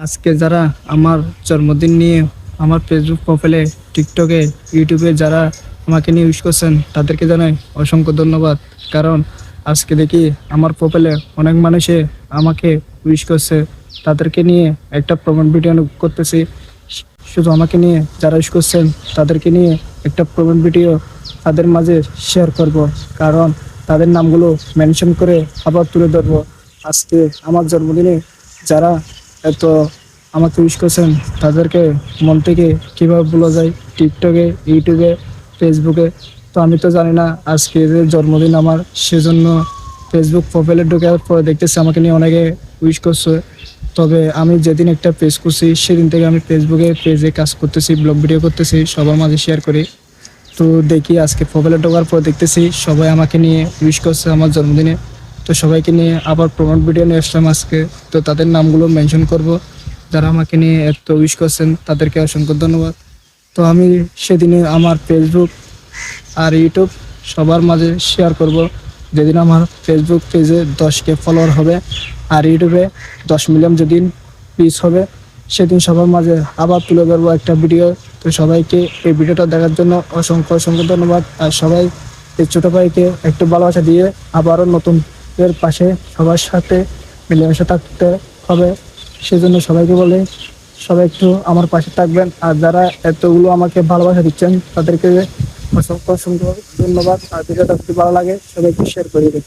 আজকে যারা আমার জন্মদিন নিয়ে আমার ফেসবুক প্রোফাইলে, টিকটকে, ইউটিউবে যারা আমাকে নিয়ে উইশ করছেন তাদেরকে জানাই অসংখ্য ধন্যবাদ। কারণ আজকে দেখি আমার প্রোফাইলে অনেক মানুষে আমাকে উইশ করছে, তাদেরকে নিয়ে একটা প্রমাণ ভিডিও করতেছি। শুধু আমাকে নিয়ে যারা উইশ করছেন তাদেরকে নিয়ে একটা প্রমাণ ভিডিও তাদের মাঝে শেয়ার করব। কারণ তাদের নামগুলো মেনশন করে আবার তুলে ধরবো। আজকে আমার জন্মদিনে যারা এত আমাকে উইশ করছেন তাদেরকে মন থেকে কীভাবে বলা যায় টিকটকে, ইউটিউবে, ফেসবুকে। তো আমি তো জানি না আজকে যে জন্মদিন আমার, সেজন্য ফেসবুক প্রোফাইলে ঢোকার পরে দেখতেছি আমাকে নিয়ে অনেকে উইশ করছে। তবে আমি যেদিন একটা পেজ করছি সেদিন থেকে আমি ফেসবুকে পেজে কাজ করতেছি, ব্লগ ভিডিও করতেছি, সবার মাঝে শেয়ার করি। তো দেখি আজকে প্রোফাইলে ঢোকার পর দেখতেছি সবাই আমাকে নিয়ে উইশ করছে আমার জন্মদিনে। তো সবাইকে নিয়ে আবার প্রমোট ভিডিও নিয়ে আসলাম আজকে। তো তাদের নামগুলো মেনশন করব, যারা আমাকে নিয়ে এত উইশ করছেন তাদেরকে অসংখ্য ধন্যবাদ। তো আমি সেদিনে আমার ফেসবুক আর ইউটিউব সবার মাঝে শেয়ার করব। যেদিন আমার ফেসবুক পেজে 10K ফলোয়ার হবে আর ইউটিউবে 10 মিলিয়ন যেদিন পিস হবে, সেদিন সবার মাঝে আবার তুলে ধরবো একটা ভিডিও। তো সবাইকে এই ভিডিওটা দেখার জন্য অসংখ্য অসংখ্য ধন্যবাদ। আর সবাই এই ছোটো ভাইকে একটু ভালোবাসা দিয়ে আবারও নতুনদের পাশে সবার সাথে মিলেমিশে থাকতে হবে। সেজন্য সবাইকে বলে সবাই একটু আমার পাশে থাকবেন। আর যারা এতগুলো আমাকে ভালোবাসা দিচ্ছেন তাদেরকে অসংখ্য অসংখ্য ধন্যবাদ। আর ভিডিওটা যদি ভালো লাগে সবাই একটু শেয়ার করে দিন।